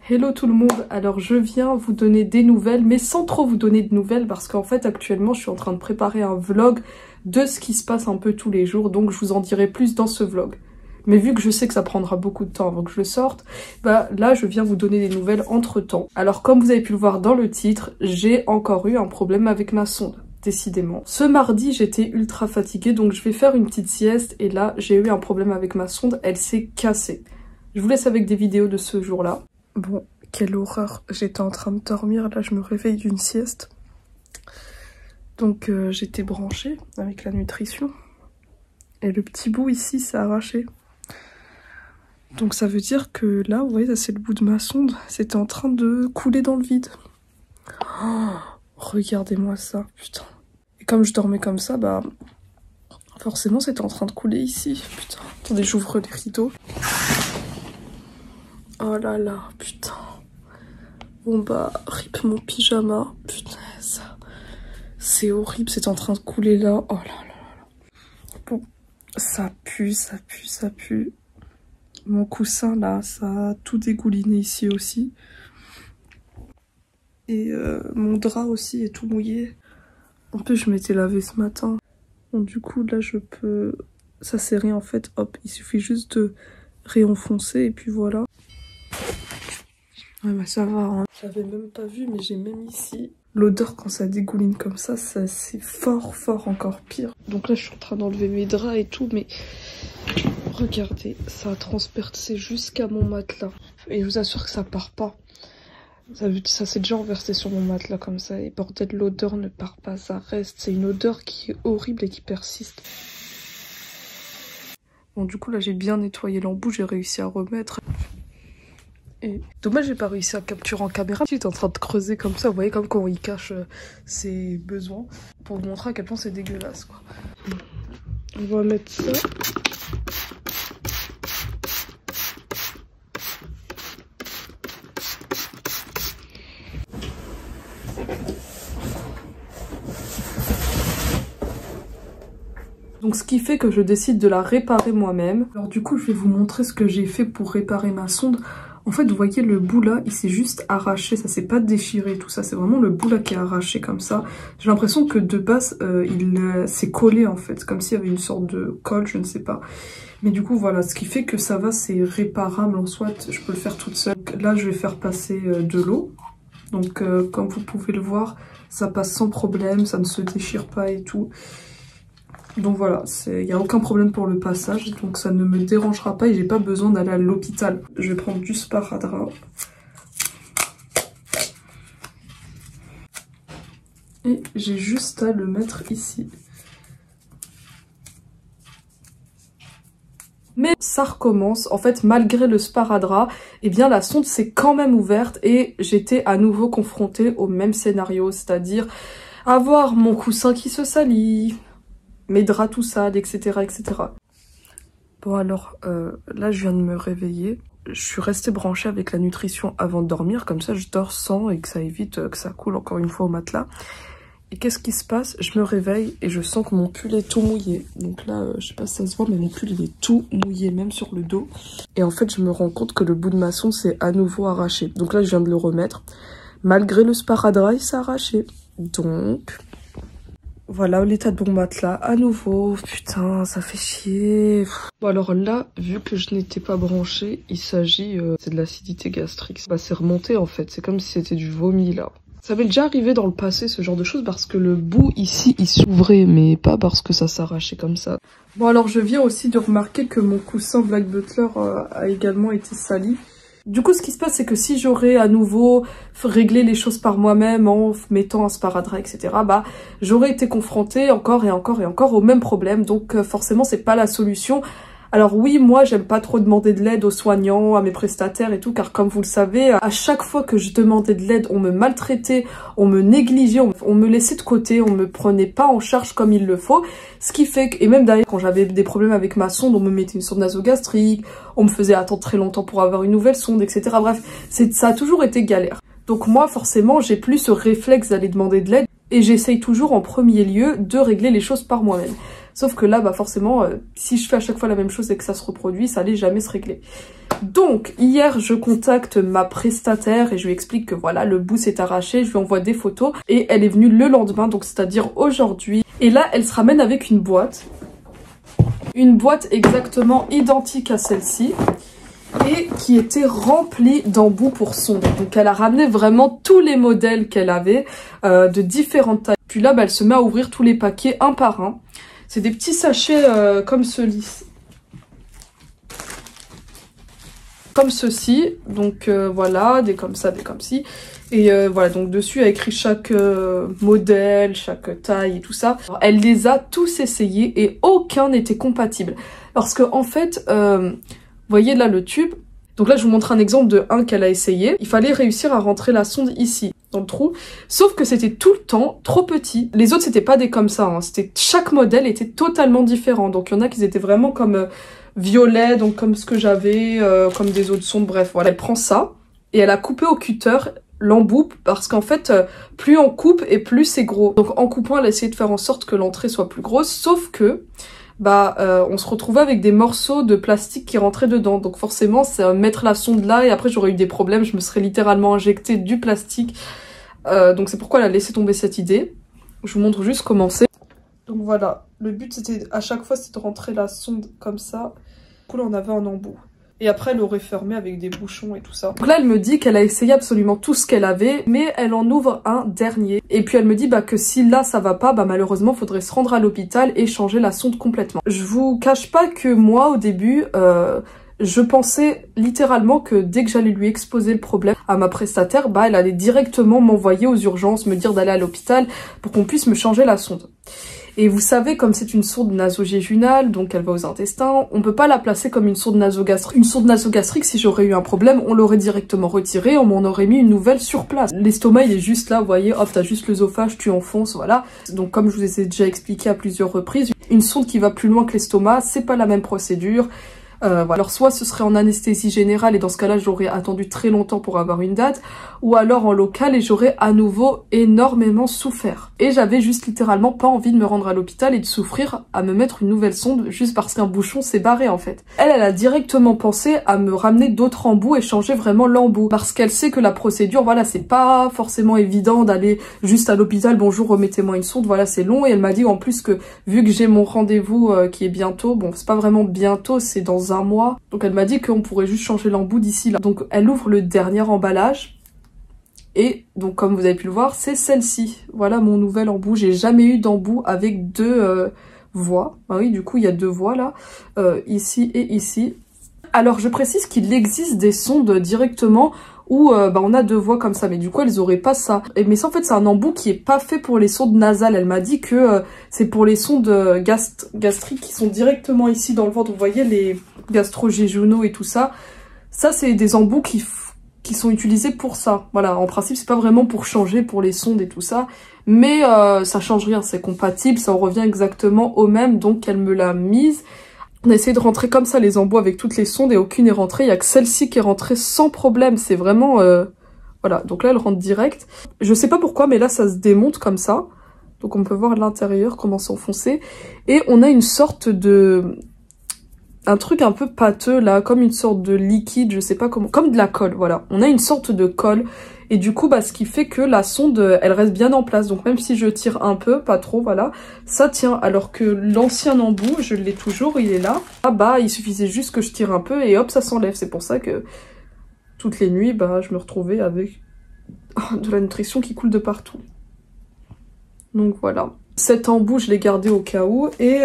Hello tout le monde, alors je viens vous donner des nouvelles mais sans trop vous donner de nouvelles parce qu'en fait actuellement je suis en train de préparer un vlog de ce qui se passe un peu tous les jours, donc je vous en dirai plus dans ce vlog. Mais vu que je sais que ça prendra beaucoup de temps avant que je le sorte, bah là je viens vous donner des nouvelles entre temps. Alors comme vous avez pu le voir dans le titre, j'ai encore eu un problème avec ma sonde. Décidément. Ce mardi, j'étais ultra fatiguée, donc je vais faire une petite sieste et là, j'ai eu un problème avec ma sonde, elle s'est cassée. Je vous laisse avec des vidéos de ce jour-là. Bon, quelle horreur, j'étais en train de dormir, là je me réveille d'une sieste. Donc j'étais branchée avec la nutrition. Et le petit bout ici s'est arraché. Donc ça veut dire que là, vous voyez, ça c'est le bout de ma sonde, c'était en train de couler dans le vide. Oh, regardez-moi ça, putain. Et comme je dormais comme ça, bah forcément c'était en train de couler ici. Putain, attendez, j'ouvre les rideaux. Oh là là, putain. Bon bah, rip mon pyjama. Putain, ça... c'est horrible, c'est en train de couler là. Oh là là là. Bon, ça pue, ça pue, ça pue. Mon coussin là, ça a tout dégouliné ici aussi. Et mon drap aussi est tout mouillé. En plus, je m'étais lavé ce matin. Bon, du coup, là, je peux... ça c'est rien en fait, hop, il suffit juste de réenfoncer et puis voilà. Ouais bah ça va, hein. J'avais même pas vu mais j'ai même ici l'odeur quand ça dégouline comme ça c'est fort encore pire. Donc là je suis en train d'enlever mes draps et tout mais regardez, ça a transpercé jusqu'à mon matelas. Et je vous assure que ça part pas. Ça s'est déjà renversé sur mon matelas comme ça et bordel, l'odeur ne part pas, ça reste. C'est une odeur qui est horrible et qui persiste. Bon du coup là j'ai bien nettoyé l'embout, j'ai réussi à remettre. Et dommage j'ai pas réussi à capturer en caméra. J'étais en train de creuser comme ça, vous voyez comme quand il cache ses besoins. Pour vous montrer à quel point c'est dégueulasse quoi. On va mettre ça. Donc ce qui fait que je décide de la réparer moi-même. Alors du coup je vais vous montrer ce que j'ai fait pour réparer ma sonde. En fait vous voyez le bout là, il s'est juste arraché, ça s'est pas déchiré tout ça, c'est vraiment le bout là qui est arraché comme ça. J'ai l'impression que de base il s'est collé en fait, comme s'il y avait une sorte de colle, je ne sais pas. Mais du coup voilà, ce qui fait que ça va, c'est réparable en soi, je peux le faire toute seule. Donc, là je vais faire passer de l'eau, donc comme vous pouvez le voir, ça passe sans problème, ça ne se déchire pas et tout. Donc voilà, il n'y a aucun problème pour le passage, donc ça ne me dérangera pas et j'ai pas besoin d'aller à l'hôpital. Je vais prendre du sparadrap. Et j'ai juste à le mettre ici. Mais ça recommence, en fait malgré le sparadrap, eh bien la sonde s'est quand même ouverte et j'étais à nouveau confrontée au même scénario, c'est-à-dire avoir mon coussin qui se salit, mes draps tout sales, etc., etc. Bon alors, là je viens de me réveiller. Je suis restée branchée avec la nutrition avant de dormir, comme ça je dors sans et que ça évite que ça coule encore une fois au matelas. Et qu'est-ce qui se passe? Je me réveille et je sens que mon pull est tout mouillé. Donc là, je sais pas si ça se voit, mais mon pull il est tout mouillé, même sur le dos. Et en fait, je me rends compte que le bout de ma sonde s'est à nouveau arraché. Donc là, je viens de le remettre. Malgré le sparadrap, il s'est arraché. Donc... voilà l'état de mon matelas à nouveau. Putain, ça fait chier. Bon alors là, vu que je n'étais pas branchée, il s'agit c'est de l'acidité gastrique. Bah, c'est remonté en fait, c'est comme si c'était du vomi là. Ça m'est déjà arrivé dans le passé ce genre de choses parce que le bout ici il s'ouvrait mais pas parce que ça s'arrachait comme ça. Bon alors je viens aussi de remarquer que mon coussin Black Butler a également été sali. Du coup, ce qui se passe, c'est que si j'aurais à nouveau réglé les choses par moi-même en mettant un sparadrap, etc., bah, j'aurais été confrontée encore et encore et encore au même problème. Donc, forcément, c'est pas la solution. Alors oui, moi, j'aime pas trop demander de l'aide aux soignants, à mes prestataires et tout, car comme vous le savez, à chaque fois que je demandais de l'aide, on me maltraitait, on me négligeait, on me laissait de côté, on me prenait pas en charge comme il le faut. Ce qui fait que, et même d'ailleurs, quand j'avais des problèmes avec ma sonde, on me mettait une sonde nasogastrique, on me faisait attendre très longtemps pour avoir une nouvelle sonde, etc. Bref, ça a toujours été galère. Donc moi, forcément, j'ai plus ce réflexe d'aller demander de l'aide et j'essaye toujours en premier lieu de régler les choses par moi-même. Sauf que là, bah forcément, si je fais à chaque fois la même chose et que ça se reproduit, ça allait jamais se régler. Donc, hier, je contacte ma prestataire et je lui explique que voilà, le bout s'est arraché, je lui envoie des photos et elle est venue le lendemain, donc c'est-à-dire aujourd'hui. Et là, elle se ramène avec une boîte exactement identique à celle-ci et qui était remplie d'embouts pour sonde. Donc, elle a ramené vraiment tous les modèles qu'elle avait de différentes tailles. Puis là, bah, elle se met à ouvrir tous les paquets un par un. C'est des petits sachets comme ceux-ci. Comme ceci, donc voilà, des comme ça, des comme ci. Et voilà, donc dessus, elle a écrit chaque modèle, chaque taille et tout ça. Alors, elle les a tous essayés et aucun n'était compatible. Parce que en fait, vous voyez là le tube. Donc là, je vous montre un exemple de un qu'elle a essayé. Il fallait réussir à rentrer la sonde ici, dans le trou. Sauf que c'était tout le temps trop petit. Les autres, c'était pas des comme ça. Hein. Chaque modèle était totalement différent. Donc il y en a qui étaient vraiment comme violet, donc comme ce que j'avais, comme des autres sondes. Bref, voilà. Elle prend ça et elle a coupé au cutter l'embout parce qu'en fait, plus on coupe et plus c'est gros. Donc en coupant, elle a essayé de faire en sorte que l'entrée soit plus grosse. Sauf que on se retrouvait avec des morceaux de plastique qui rentraient dedans. Donc forcément, c'est mettre la sonde là et après j'aurais eu des problèmes. Je me serais littéralement injecté du plastique. Donc c'est pourquoi elle a laissé tomber cette idée. Je vous montre juste comment c'est. Donc voilà, le but c'était à chaque fois c'était de rentrer la sonde comme ça. Du coup là on avait un embout. Et après elle aurait fermé avec des bouchons et tout ça. Donc là elle me dit qu'elle a essayé absolument tout ce qu'elle avait, mais elle en ouvre un dernier. Et puis elle me dit que si là ça va pas, malheureusement faudrait se rendre à l'hôpital et changer la sonde complètement. Je vous cache pas que moi au début, je pensais littéralement que dès que j'allais lui exposer le problème à ma prestataire, elle allait directement m'envoyer aux urgences, me dire d'aller à l'hôpital pour qu'on puisse me changer la sonde. Et vous savez, comme c'est une sonde nasogéjunale, donc elle va aux intestins, on peut pas la placer comme une sonde nasogastrique. Une sonde nasogastrique, si j'aurais eu un problème, on l'aurait directement retirée, on m'en aurait mis une nouvelle sur place. L'estomac, il est juste là, vous voyez, hop, t'as juste l'œsophage, tu enfonces, voilà. Donc comme je vous ai déjà expliqué à plusieurs reprises, une sonde qui va plus loin que l'estomac, c'est pas la même procédure. Voilà. Alors soit ce serait en anesthésie générale et dans ce cas-là j'aurais attendu très longtemps pour avoir une date, ou alors en local et j'aurais à nouveau énormément souffert. Et j'avais juste littéralement pas envie de me rendre à l'hôpital et de souffrir à me mettre une nouvelle sonde juste parce qu'un bouchon s'est barré en fait. Elle a directement pensé à me ramener d'autres embouts et changer vraiment l'embout parce qu'elle sait que la procédure, voilà, c'est pas forcément évident d'aller juste à l'hôpital, bonjour remettez-moi une sonde, voilà c'est long. Et elle m'a dit en plus que vu que j'ai mon rendez-vous qui est bientôt, bon c'est pas vraiment bientôt, c'est dans un mois. Donc elle m'a dit qu'on pourrait juste changer l'embout d'ici là. Donc elle ouvre le dernier emballage. Et donc comme vous avez pu le voir, c'est celle-ci. Voilà mon nouvel embout. J'ai jamais eu d'embout avec deux voies. Ah oui, du coup il y a deux voies là. Ici et ici. Alors je précise qu'il existe des sondes directement où on a deux voies comme ça, mais du coup elles auraient pas ça. Mais ça en fait c'est un embout qui est pas fait pour les sondes nasales. Elle m'a dit que c'est pour les sondes gastriques qui sont directement ici dans le ventre. Vous voyez les gastrojejunaux et tout ça. Ça c'est des embouts qui sont utilisés pour ça. Voilà, en principe c'est pas vraiment pour changer pour les sondes et tout ça, mais ça change rien, c'est compatible, ça en revient exactement au même, donc elle me l'a mise. On a essayé de rentrer comme ça les embouts avec toutes les sondes et aucune est rentrée. Il y a que celle-ci qui est rentrée sans problème. C'est vraiment... Voilà, donc là elle rentre direct. Je sais pas pourquoi, mais là ça se démonte comme ça. Donc on peut voir l'intérieur, comment s'enfoncer. Et on a une sorte de... un truc un peu pâteux là, comme une sorte de liquide, je sais pas comment... Comme de la colle, voilà. On a une sorte de colle. Et du coup, ce qui fait que la sonde, elle reste bien en place. Donc même si je tire un peu, pas trop, voilà, ça tient. Alors que l'ancien embout, je l'ai toujours, il est là. Il suffisait juste que je tire un peu et hop, ça s'enlève. C'est pour ça que toutes les nuits, je me retrouvais avec de la nutrition qui coule de partout. Donc voilà. Cet embout, je l'ai gardé au cas où. Et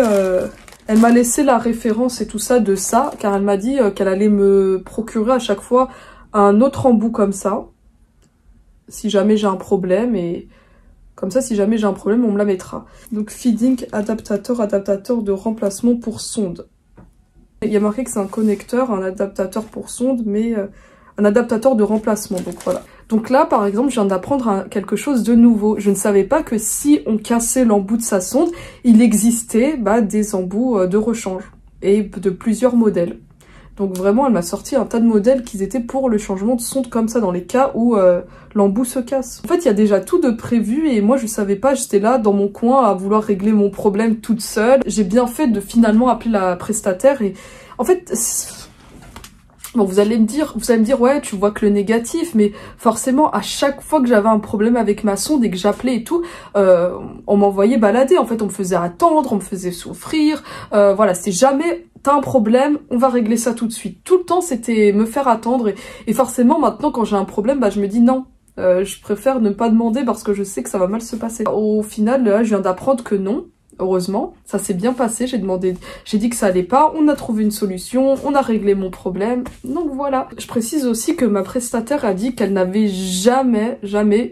elle m'a laissé la référence et tout ça de ça, car elle m'a dit qu'elle allait me procurer à chaque fois un autre embout comme ça. Si jamais j'ai un problème, et comme ça si jamais j'ai un problème on me la mettra. Donc feeding adaptateur de remplacement pour sonde. Il y a marqué que c'est un connecteur, un adaptateur pour sonde, mais un adaptateur de remplacement, donc voilà. Donc là par exemple je viens d'apprendre quelque chose de nouveau. Je ne savais pas que si on cassait l'embout de sa sonde, il existait des embouts de rechange et de plusieurs modèles. Donc vraiment, elle m'a sorti un tas de modèles qui étaient pour le changement de sonde comme ça, dans les cas où l'embout se casse. En fait, il y a déjà tout de prévu et moi, je savais pas, j'étais là dans mon coin à vouloir régler mon problème toute seule. J'ai bien fait de finalement appeler la prestataire et en fait... Bon, vous allez me dire, ouais, tu vois que le négatif, mais forcément, à chaque fois que j'avais un problème avec ma sonde et que j'appelais et tout, on m'envoyait balader. En fait, on me faisait attendre, on me faisait souffrir. Voilà, c'était jamais, t'as un problème, on va régler ça tout de suite. Tout le temps, c'était me faire attendre. Et forcément, maintenant, quand j'ai un problème, bah, je me dis non. Je préfère ne pas demander parce que je sais que ça va mal se passer. Au final, là, je viens d'apprendre que non. Heureusement, ça s'est bien passé, j'ai dit que ça allait pas, on a trouvé une solution, on a réglé mon problème, donc voilà. Je précise aussi que ma prestataire a dit qu'elle n'avait jamais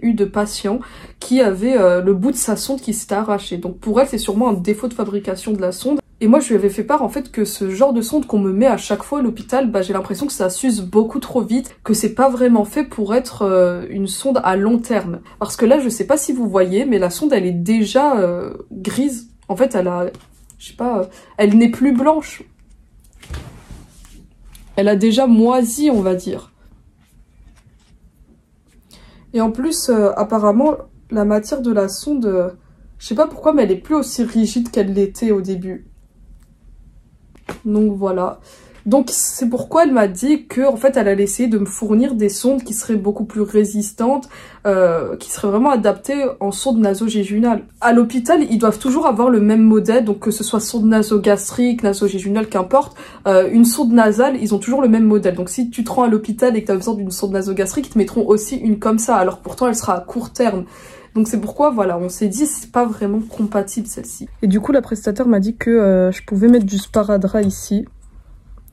eu de patient qui avait le bout de sa sonde qui s'était arraché. Donc pour elle, c'est sûrement un défaut de fabrication de la sonde. Et moi, je lui avais fait part en fait que ce genre de sonde qu'on me met à chaque fois à l'hôpital, bah, j'ai l'impression que ça s'use beaucoup trop vite, que c'est pas vraiment fait pour être une sonde à long terme. Parce que là, je sais pas si vous voyez, mais la sonde, elle est déjà grise. En fait, elle a, je sais pas, elle n'est plus blanche. Elle a déjà moisi, on va dire. Et en plus, apparemment, la matière de la sonde, je sais pas pourquoi, mais elle est plus aussi rigide qu'elle l'était au début. Donc voilà. Donc c'est pourquoi elle m'a dit que en fait elle allait essayer de me fournir des sondes qui seraient beaucoup plus résistantes, qui seraient vraiment adaptées en sonde nasogéginale. À l'hôpital, ils doivent toujours avoir le même modèle, donc que ce soit sonde nasogastrique, nasogéginale, qu'importe, une sonde nasale, ils ont toujours le même modèle. Donc si tu te rends à l'hôpital et que tu as besoin d'une sonde nasogastrique, ils te mettront aussi une comme ça, alors pourtant elle sera à court terme. Donc c'est pourquoi, voilà, on s'est dit c'est pas vraiment compatible celle-ci. Et du coup la prestataire m'a dit que je pouvais mettre du sparadrap ici.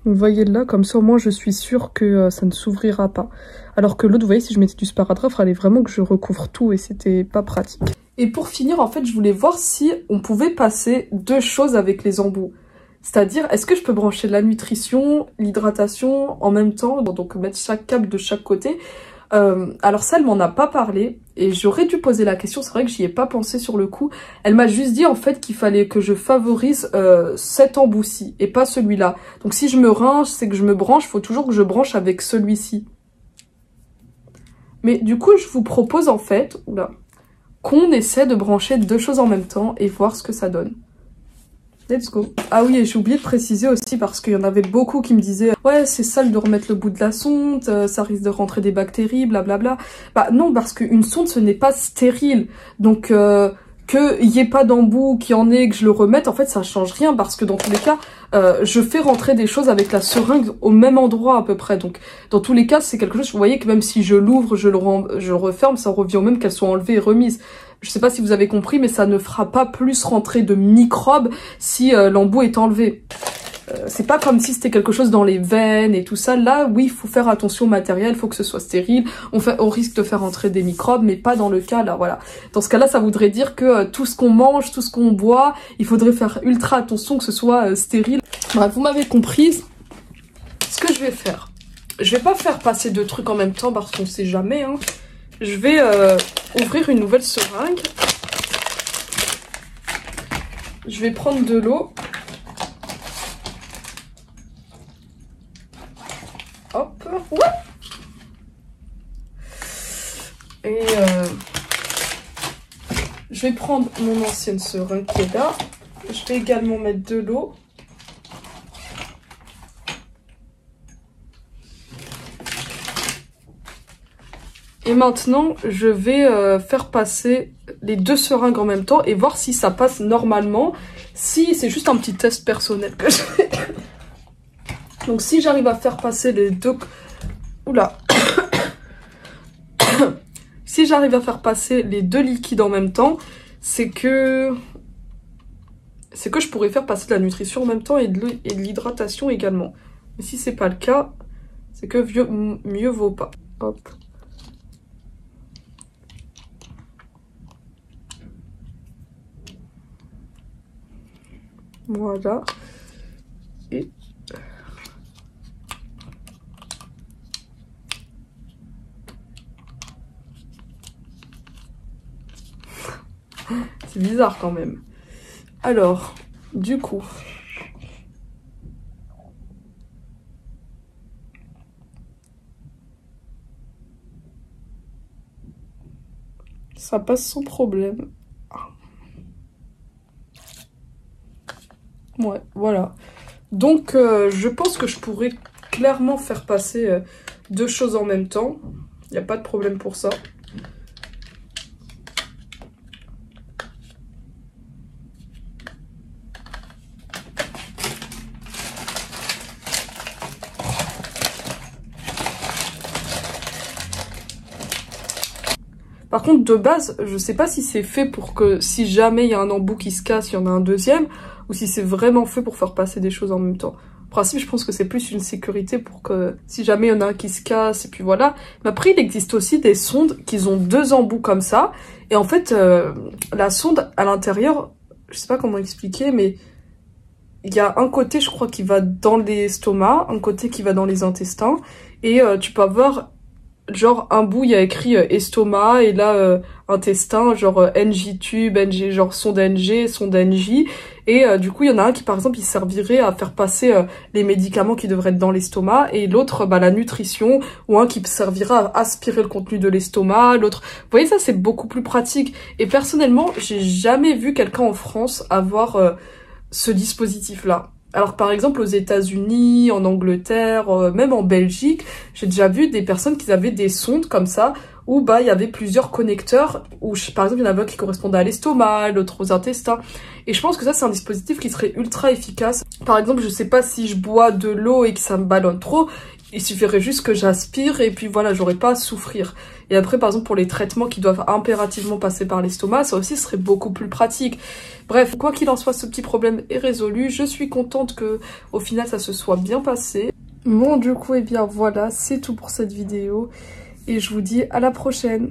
Vous voyez là, comme ça au moins je suis sûre que ça ne s'ouvrira pas. Alors que l'autre, vous voyez, si je mettais du sparadrap, il fallait vraiment que je recouvre tout et c'était pas pratique. Et pour finir, en fait, je voulais voir si on pouvait passer deux choses avec les embouts. C'est-à-dire, est-ce que je peux brancher la nutrition, l'hydratation en même temps, donc mettre chaque câble de chaque côté. Alors ça, elle m'en a pas parlé et j'aurais dû poser la question, c'est vrai que j'y ai pas pensé sur le coup. Elle m'a juste dit en fait qu'il fallait que je favorise cet embout-ci et pas celui-là. Donc si je me rince, c'est que je me branche, faut toujours que je branche avec celui-ci. Mais du coup, je vous propose en fait qu'on essaie de brancher deux choses en même temps et voir ce que ça donne. Let's go. Ah oui, et j'ai oublié de préciser aussi parce qu'il y en avait beaucoup qui me disaient « Ouais, c'est sale de remettre le bout de la sonde, ça risque de rentrer des bactéries, blablabla. » Bah non, parce qu'une sonde, ce n'est pas stérile. Donc, qu'il n'y ait pas d'embout, qu'il y en ait, que je le remette, en fait, ça change rien parce que dans tous les cas, je fais rentrer des choses avec la seringue au même endroit à peu près. Donc, dans tous les cas, c'est quelque chose, vous voyez que même si je l'ouvre, je le referme, ça revient au même qu'elles soient enlevées et remises. Je sais pas si vous avez compris, mais ça ne fera pas plus rentrer de microbes si l'embout est enlevé. C'est pas comme si c'était quelque chose dans les veines et tout ça. Là, oui, il faut faire attention au matériel, il faut que ce soit stérile. On risque de faire entrer des microbes, mais pas dans le cas là, voilà. Dans ce cas-là, ça voudrait dire que tout ce qu'on mange, tout ce qu'on boit, il faudrait faire ultra attention que ce soit stérile. Bref, vous m'avez compris. Ce que je vais faire, je vais pas faire passer deux trucs en même temps parce qu'on sait jamais, hein. Je vais ouvrir une nouvelle seringue. Je vais prendre de l'eau. Hop. Ouais. Et je vais prendre mon ancienne seringue qui est là. Je vais également mettre de l'eau. Et maintenant, je vais faire passer les deux seringues en même temps et voir si ça passe normalement. Si c'est juste un petit test personnel que je fais. Donc si j'arrive à faire passer les deux... Oula. Si j'arrive à faire passer les deux liquides en même temps, c'est que je pourrais faire passer de la nutrition en même temps et de l'hydratation également. Mais si c'est pas le cas, c'est que mieux vaut pas. Hop. Voilà. Et c'est bizarre quand même. Alors, du coup, ça passe sans problème. Ouais, voilà. Donc, je pense que je pourrais clairement faire passer deux choses en même temps. Il n'y a pas de problème pour ça. Par contre, de base, je sais pas si c'est fait pour que si jamais il y a un embout qui se casse, il y en a un deuxième, ou si c'est vraiment fait pour faire passer des choses en même temps. En principe, je pense que c'est plus une sécurité pour que si jamais il y en a un qui se casse, et puis voilà. Mais après, il existe aussi des sondes qui ont deux embouts comme ça, et en fait, la sonde à l'intérieur, je sais pas comment expliquer, mais il y a un côté, je crois, qui va dans l'estomac, un côté qui va dans les intestins, et tu peux avoir genre un bout il y a écrit estomac et là intestin, genre NJ tube, NG, genre sonde NG, sonde NJ, et du coup il y en a un qui par exemple il servirait à faire passer les médicaments qui devraient être dans l'estomac, et l'autre la nutrition, ou un qui servira à aspirer le contenu de l'estomac, l'autre, vous voyez, ça c'est beaucoup plus pratique. Et personnellement j'ai jamais vu quelqu'un en France avoir ce dispositif là. Alors par exemple aux États-Unis, en Angleterre, même en Belgique, j'ai déjà vu des personnes qui avaient des sondes comme ça, où bah il y avait plusieurs connecteurs, où par exemple il y en avait un qui correspondait à l'estomac, l'autre aux intestins. Et je pense que ça c'est un dispositif qui serait ultra efficace. Par exemple, je sais pas si je bois de l'eau et que ça me ballonne trop, il suffirait juste que j'aspire et puis voilà, j'aurais pas à souffrir. Et après, par exemple, pour les traitements qui doivent impérativement passer par l'estomac, ça aussi serait beaucoup plus pratique. Bref, quoi qu'il en soit, ce petit problème est résolu. Je suis contente que, au final, ça se soit bien passé. Bon, du coup, eh bien voilà, c'est tout pour cette vidéo. Et je vous dis à la prochaine.